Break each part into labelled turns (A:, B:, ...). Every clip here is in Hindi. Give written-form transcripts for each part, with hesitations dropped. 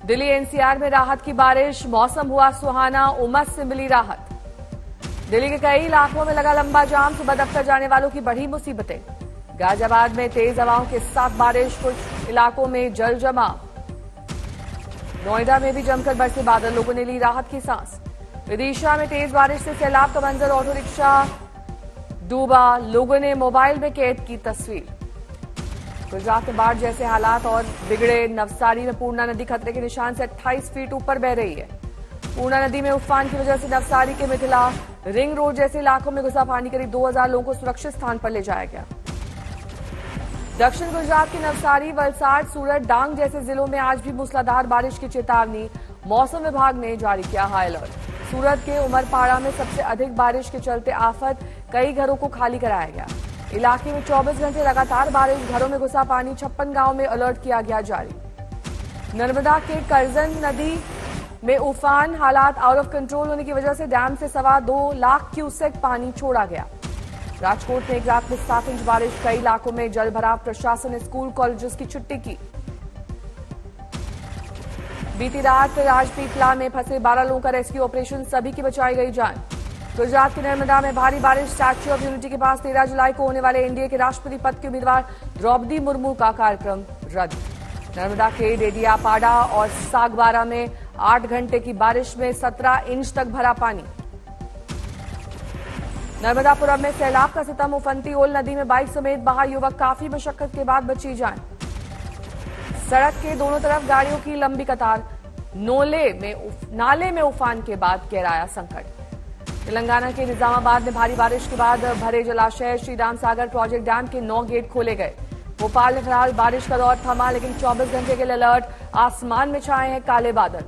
A: दिल्ली एनसीआर में राहत की बारिश, मौसम हुआ सुहाना, उमस से मिली राहत। दिल्ली के कई इलाकों में लगा लंबा जाम, सुबह दफ्तर जाने वालों की बढ़ी मुसीबतें। गाजियाबाद में तेज हवाओं के साथ बारिश, कुछ इलाकों में जल जमाव। नोएडा में भी जमकर बरसे बादल, लोगों ने ली राहत की सांस। विदिशा में तेज बारिश से सैलाब का मंजर, ऑटो रिक्शा डूबा, लोगों ने मोबाइल में कैद की तस्वीर। गुजरात में बाढ़ जैसे हालात और बिगड़े। नवसारी में पूर्णा नदी खतरे के निशान से 28 फीट ऊपर बह रही है। पूर्णा नदी में उफान की वजह से नवसारी के मिथिला रिंग रोड जैसे इलाकों में घुसा पानी, करीब 2000 लोगों को सुरक्षित स्थान पर ले जाया गया। दक्षिण गुजरात के नवसारी, वलसाड, सूरत, डांग जैसे जिलों में आज भी मूसलाधार बारिश की चेतावनी, मौसम विभाग ने जारी किया हाई अलर्ट। सूरत के उमरपाड़ा में सबसे अधिक बारिश के चलते आफत, कई घरों को खाली कराया गया। इलाके में 24 घंटे लगातार बारिश, घरों में घुसा पानी, 56 गांव में अलर्ट किया गया जारी। नर्मदा के करजन नदी में उफान, हालात आउट ऑफ कंट्रोल होने की वजह से डैम से 2.25 लाख क्यूसेक पानी छोड़ा गया। राजकोट में एक रात में 7 इंच बारिश, कई इलाकों में जल भराव, प्रशासन ने स्कूल कॉलेजेस की छुट्टी की। बीती रात राजपीपला में फंसे 12 लोगों का रेस्क्यू ऑपरेशन, सभी की बचाई गई जान। गुजरात के नर्मदा में भारी बारिश, स्टैच्यू ऑफ यूनिटी के पास 13 जुलाई को होने वाले एनडीए के राष्ट्रपति पद के उम्मीदवार द्रौपदी मुर्मू का कार्यक्रम रद्द। नर्मदा के डेडियापाड़ा और सागबारा में 8 घंटे की बारिश में 17 इंच तक भरा पानी। नर्मदापुरम में सैलाब का सितम, उफनती ओल नदी में बाइक समेत बहा युवक, काफी मशक्कत के बाद बची जान। सड़क के दोनों तरफ गाड़ियों की लंबी कतार, नाले में उफान के बाद गहराया संकट। तेलंगाना के निजामाबाद में भारी बारिश के बाद भरे जलाशय, श्री राम सागर प्रोजेक्ट डैम के 9 गेट खोले गए। भोपाल में फिलहाल बारिश का दौर थमा, लेकिन 24 घंटे के लिए अलर्ट, आसमान में छाए हैं काले बादल।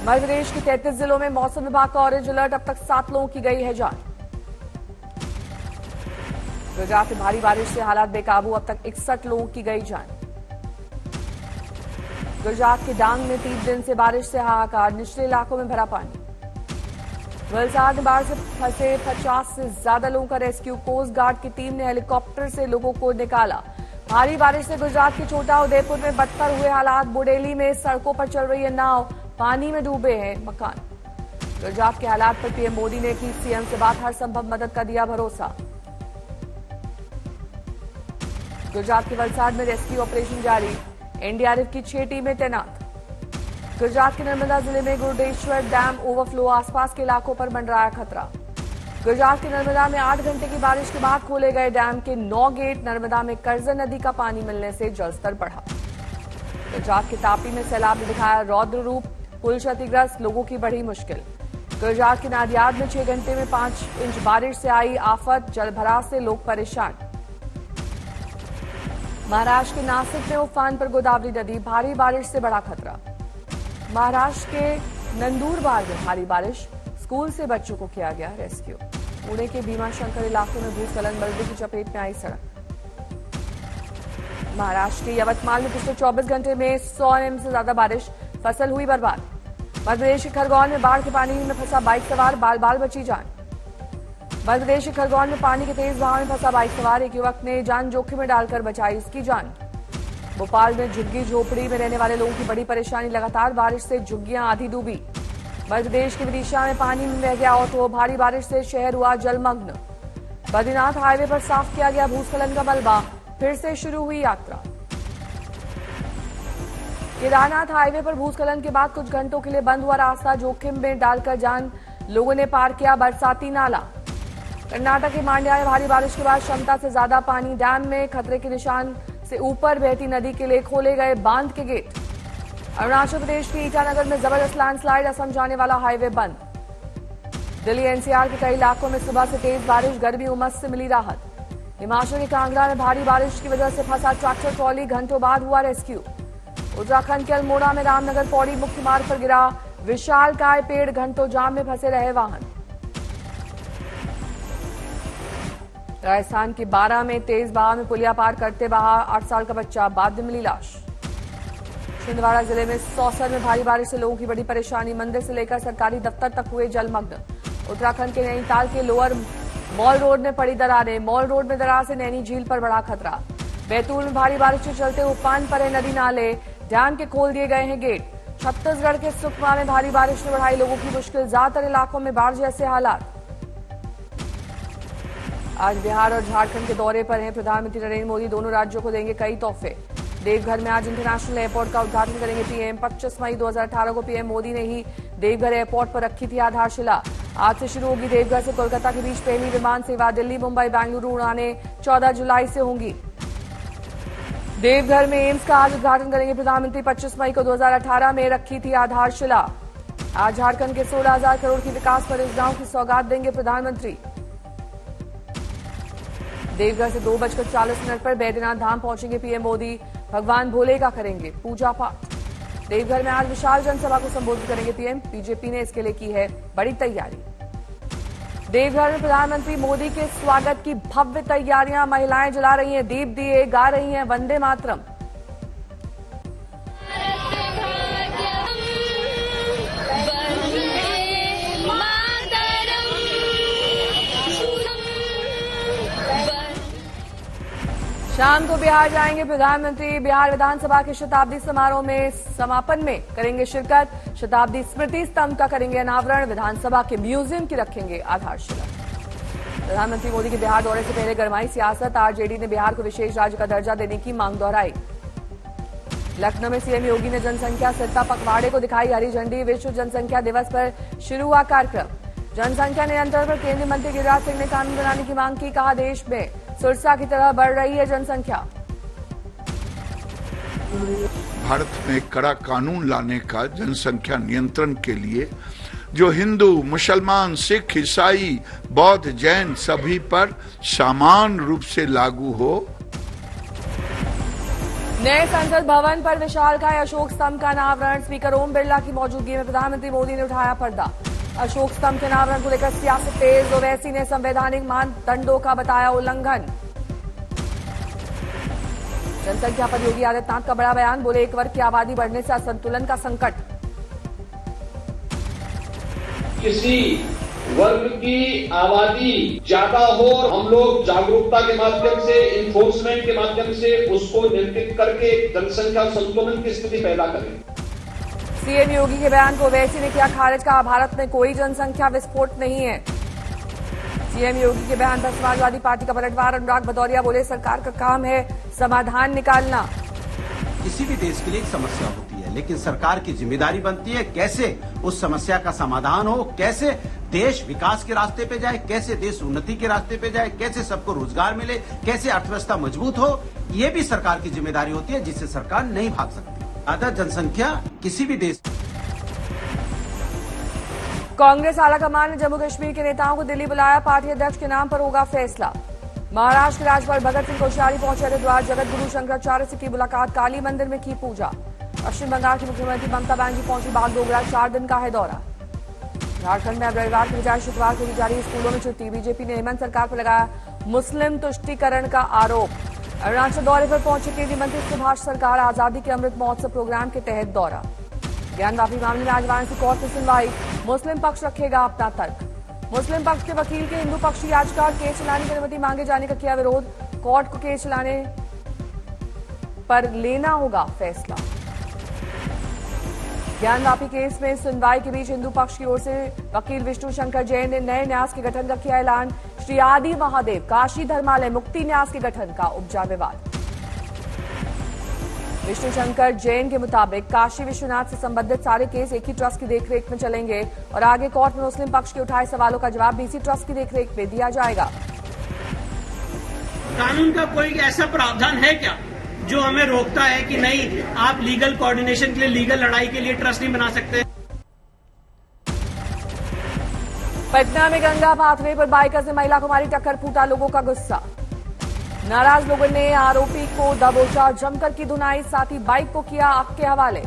A: मध्य प्रदेश के 33 जिलों में मौसम विभाग का ऑरेंज अलर्ट, अब तक 7 लोगों की गई है जान। गुजरात में भारी बारिश से हालात बेकाबू, अब तक 61 लोगों की गई जान। गुजरात के डांग में 3 दिन से बारिश से हाहाकार, निचले इलाकों में भरा पानी। वलसाड में बाढ़ से फंसे 50 से ज्यादा लोगों का रेस्क्यू, कोस्ट गार्ड की टीम ने हेलीकॉप्टर से लोगों को निकाला। भारी बारिश से गुजरात के छोटा उदयपुर में बदतर हुए हालात, बुडेली में सड़कों पर चल रही है नाव, पानी में डूबे हैं मकान। गुजरात के हालात पर पीएम मोदी ने की सीएम से बात, हर संभव मदद का दिया भरोसा। गुजरात के वलसाड में रेस्क्यू ऑपरेशन जारी, एनडीआरएफ की 6 टीमें तैनात। गुजरात के नर्मदा जिले में गुरुडेश्वर डैम ओवरफ्लो, आसपास के इलाकों पर मंडराया खतरा। गुजरात के नर्मदा में 8 घंटे की बारिश के बाद खोले गए डैम के 9 गेट, नर्मदा में करजन नदी का पानी मिलने से जलस्तर बढ़ा। गुजरात के तापी में सैलाब ने दिखाया रौद्र रूप, पुल क्षतिग्रस्त, लोगों की बढ़ी मुश्किल। गुजरात के नादियाद में 6 घंटे में 5 इंच बारिश से आई आफत, जलभराव से लोग परेशान। महाराष्ट्र के नासिक में उफान पर गोदावरी नदी, भारी बारिश से बड़ा खतरा। महाराष्ट्र के नंदुरबार में भारी बारिश, स्कूल से बच्चों को किया गया रेस्क्यू। पुणे के भीमाशंकर इलाकों में भूस्खलन, मलबे की चपेट में आई सड़क। महाराष्ट्र के यवतमाल में पिछले 24 घंटे में 100 mm से ज्यादा बारिश, फसल हुई बर्बाद। मध्य प्रदेश के खरगोन में बाढ़ के पानी में फंसा बाइक सवार, बाल बाल बची जान। मध्य प्रदेश के खरगोन में पानी के तेज बहाव में फंसा बाइक सवार, एक युवक ने जान जोखिम में डालकर बचाई उसकी जान। भोपाल में झुग्गी झोपड़ी में रहने वाले लोगों की बड़ी परेशानी, लगातार बारिश से झुग्गियां आधी डूबी। मध्य प्रदेश के विदिशा में पानी में बह गया ऑटो, भारी बारिश से शहर हुआ जलमग्न। बद्रीनाथ हाईवे पर साफ किया गया भूस्खलन का मलबा, फिर से शुरू हुई यात्रा। केदारनाथ हाईवे पर भूस्खलन के बाद कुछ घंटों के लिए बंद हुआ रास्ता, जोखिम में डालकर जान लोगों ने पार किया बरसाती नाला। कर्नाटक के मांड्या में भारी बारिश के बाद क्षमता से ज्यादा पानी, डैम में खतरे के निशान से ऊपर बहती नदी के लिए खोले गए बांध के गेट। अरुणाचल प्रदेश के ईटानगर में जबरदस्त लैंडस्लाइड, असम जाने वाला हाईवे बंद। दिल्ली एनसीआर के कई इलाकों में सुबह से तेज बारिश, गर्मी उमस से मिली राहत। हिमाचल के कांगड़ा में भारी बारिश की वजह से फंसा ट्रैक्टर ट्रॉली, घंटों बाद हुआ रेस्क्यू। उत्तराखंड के अल्मोड़ा में रामनगर पौड़ी मुख्य मार्ग पर गिरा विशालकाय पेड़, घंटों जाम में फंसे रहे वाहन। राजस्थान के 12 में तेज बहाव में पुलिया पार करते बहा 8 साल का बच्चा, बाद में मिली लाश। छिंदवाड़ा जिले में सौसर में भारी बारिश से लोगों की बड़ी परेशानी, मंदिर से लेकर सरकारी दफ्तर तक हुए जलमग्न। उत्तराखंड के नैनीताल के लोअर मॉल रोड में पड़ी दरारें, मॉल रोड में दरार से नैनी झील पर बड़ा खतरा। बैतूल में भारी बारिश के चलते उफान पर है नदी नाले, डैम के खोल दिए गए हैं गेट। छत्तीसगढ़ के सुकमा में भारी बारिश ने बढ़ाई लोगों की मुश्किल, ज्यादातर इलाकों में बाढ़ जैसे हालात। आज बिहार और झारखंड के दौरे पर हैं प्रधानमंत्री नरेंद्र मोदी, दोनों राज्यों को देंगे कई तोहफे। देवघर में आज इंटरनेशनल एयरपोर्ट का उद्घाटन करेंगे पीएम। 25 मई 2018 को पीएम मोदी ने ही देवघर एयरपोर्ट पर रखी थी आधारशिला। आज से शुरू होगी देवघर से कोलकाता के बीच पहली विमान सेवा। दिल्ली, मुंबई, बेंगलुरु उड़ानें 14 जुलाई से होंगी। देवघर में एम्स का आज उद्घाटन करेंगे प्रधानमंत्री। 25 मई को 2018 में रखी थी आधारशिला। आज झारखंड के 16,000 करोड़ की विकास परियोजनाओं की सौगात देंगे प्रधानमंत्री। देवघर से 2:40 पर बैद्यनाथ धाम पहुंचेंगे पीएम मोदी। भगवान भोले का करेंगे पूजा पाठ। देवघर में आज विशाल जनसभा को संबोधित करेंगे पीएम। बीजेपी ने इसके लिए की है बड़ी तैयारी। देवघर में प्रधानमंत्री मोदी के स्वागत की भव्य तैयारियां। महिलाएं जला रही हैं दीप दिए, गा रही हैं वंदे मातरम। शाम को बिहार जाएंगे प्रधानमंत्री। बिहार विधानसभा के शताब्दी समारोह में समापन में करेंगे शिरकत। शताब्दी स्मृति स्तंभ का करेंगे अनावरण। विधानसभा के म्यूजियम की रखेंगे आधारशिला। प्रधानमंत्री मोदी के बिहार दौरे से पहले गरमाई सियासत। आरजेडी ने बिहार को विशेष राज्य का दर्जा देने की मांग दोहराई। लखनऊ में सीएम योगी ने जनसंख्या स्थिरता पखवाड़े को दिखाई हरी झंडी। विश्व जनसंख्या दिवस पर शुरू हुआ कार्यक्रम। जनसंख्या नियंत्रण पर केंद्रीय मंत्री गिरिराज सिंह ने कानून बनाने की मांग की। कहा देश में सुरसा की तरह बढ़ रही है जनसंख्या।
B: भारत में कड़ा कानून लाने का जनसंख्या नियंत्रण के लिए जो हिंदू, मुसलमान, सिख, ईसाई, बौद्ध, जैन सभी पर समान रूप से लागू हो।
A: नए संसद भवन पर विशालकाय अशोक स्तंभ का अनावरण। स्पीकर ओम बिरला की मौजूदगी में प्रधानमंत्री मोदी ने उठाया पर्दा। अशोक स्तंभ के अनावरण को लेकर सियासत तेज। ओवैसी ने संवैधानिक मानदंडों का बताया उल्लंघन। जनसंख्या पर योगी आदित्यनाथ का बड़ा बयान। बोले एक वर्ग की आबादी बढ़ने से असंतुलन का संकट।
C: किसी वर्ग की आबादी ज्यादा हो, हम लोग जागरूकता के माध्यम से, इन्फोर्समेंट के माध्यम से उसको नियंत्रित करके जनसंख्या संतुलन की स्थिति पैदा करें।
A: सीएम योगी के बयान को ओवैसी ने किया खारिज। कहा भारत में कोई जनसंख्या विस्फोट नहीं है। सीएम योगी के बयान पर समाजवादी पार्टी का पलटवार। अनुराग भदौरिया बोले सरकार का काम है समाधान निकालना।
D: किसी भी देश के लिए एक समस्या होती है, लेकिन सरकार की जिम्मेदारी बनती है कैसे उस समस्या का समाधान हो, कैसे देश विकास के रास्ते पे जाए, कैसे देश उन्नति के रास्ते पे जाए, कैसे सबको रोजगार मिले, कैसे अर्थव्यवस्था मजबूत हो। ये भी सरकार की जिम्मेदारी होती है जिससे सरकार नहीं भाग सकती। ज्यादा जनसंख्या किसी भी देश।
A: कांग्रेस आलाकमान ने जम्मू कश्मीर के नेताओं को दिल्ली बुलाया। पार्टी अध्यक्ष के नाम पर होगा फैसला। महाराष्ट्र के राज्यपाल भगत सिंह कोश्यारी पहुंचे हरिद्वार। जगत गुरु शंकराचार्य से की मुलाकात। काली मंदिर में की पूजा। पश्चिम बंगाल की मुख्यमंत्री ममता बनर्जी पहुंची बागडोगरा। 4 दिन का है दौरा। झारखंड में अब रविवार की बजाय शुक्रवार को दी जा रही स्कूलों में छुट्टी। बीजेपी ने हेमंत सरकार पर लगाया मुस्लिम तुष्टीकरण का आरोप। अरुणाचल दौरे पर पहुंचे केंद्रीय मंत्री सुभाष सरकार। आजादी के अमृत महोत्सव प्रोग्राम के तहत दौरा। ज्ञान वापी मामले में आज वाराणसी कोर्ट में सुनवाई। मुस्लिम पक्ष रखेगा अपना तर्क। मुस्लिम पक्ष के वकील के हिंदू पक्ष की याचिका और केस चलाने की अनुमति मांगे जाने का किया विरोध। कोर्ट को केस चलाने पर लेना होगा फैसला। ज्ञान वापी केस में सुनवाई के बीच हिंदू पक्ष की ओर से वकील विष्णु शंकर जैन ने नए न्यास के गठन का किया ऐलान। श्री आदि महादेव काशी धर्मालय मुक्ति न्यास के गठन का उपजा विवाद। विष्णु शंकर जैन के मुताबिक काशी विश्वनाथ से संबंधित सारे केस एक ही ट्रस्ट की देखरेख में चलेंगे और आगे कोर्ट में मुस्लिम पक्ष के उठाए सवालों का जवाब भी इसी ट्रस्ट की देखरेख में दिया जाएगा।
E: कानून का कोई ऐसा प्रावधान है क्या जो हमें रोकता है कि नहीं आप लीगल कोऑर्डिनेशन के लिए, लीगल लड़ाई के लिए ट्रस्ट नहीं बना सकते?
A: पटना में गंगा पाथवे पर बाइकर से महिला को मारी टक्कर। फूटा लोगों का गुस्सा। नाराज लोगों ने आरोपी को दबोचा। जमकर की धुनाई, साथ ही बाइक को किया आग के हवाले।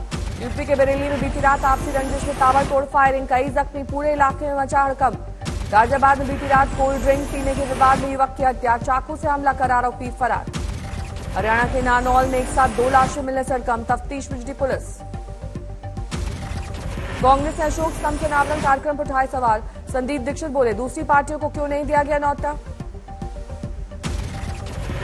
A: यूपी के बरेली में बीती रात आपसी रंजिश में ताबड़तोड़ फायरिंग। कई जख्मी। पूरे इलाके में मचा हड़कंप। गाजियाबाद में बीती रात कोल्ड ड्रिंक पीने के विवाद में युवक की हत्या। चाकू से हमला कर आरोपी फरार। हरियाणा के नानौल में एक साथ 2 लाशें मिलने से हड़कंप। तफ्तीश में जुटी पुलिस। कांग्रेस ने अशोक स्तंभ के अनावरण कार्यक्रम पर उठाए सवाल। संदीप दीक्षित बोले दूसरी पार्टियों को क्यों नहीं दिया गया न्यौता।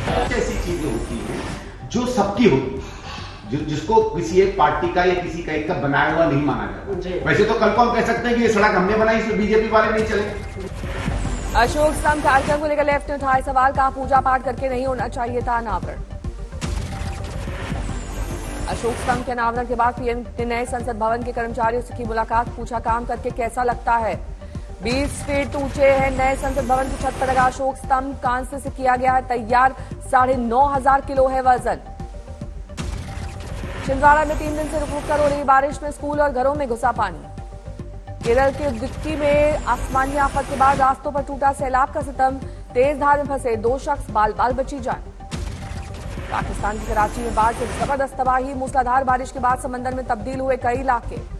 D: ऐसी चीजें होती हैं जो सबकी होती है, जिसको किसी एक पार्टी का या किसी का एक का बनाया हुआ नहीं माना जाता। वैसे तो कल को हम कह सकते हैं कि ये सड़क हमने बनाई, इसमें बीजेपी वाले नहीं चले।
A: अशोक स्तंभ कार्यक्रम को लेकर लेफ्ट ने उठाए सवाल, कहा पूजा पाठ करके नहीं होना चाहिए था अनावरण। अशोक स्तंभ के अनावरण के बाद पीएम ने नए संसद भवन के कर्मचारियों से की मुलाकात, पूछा काम करके कैसा लगता है। 20 फीट ऊंचे है नए संसद भवन की छत पर लगा अशोक स्तंभ, कांस्य से किया गया है तैयार, 9,500 किलो है वजन। छिंदवाड़ा में 3 दिन से रुक रुक कर हो रही बारिश में स्कूल और घरों में घुसा पानी। केरल के उदुक्की में आसमानी आफत के बाद रास्तों पर टूटा सैलाब का सितम, तेज धार में फंसे 2 शख्स बाल बाल बची जान। पाकिस्तान की कराची में बाढ़ से जबरदस्त तबाही, मूसलाधार बारिश के बाद समंदर में तब्दील हुए कई इलाके।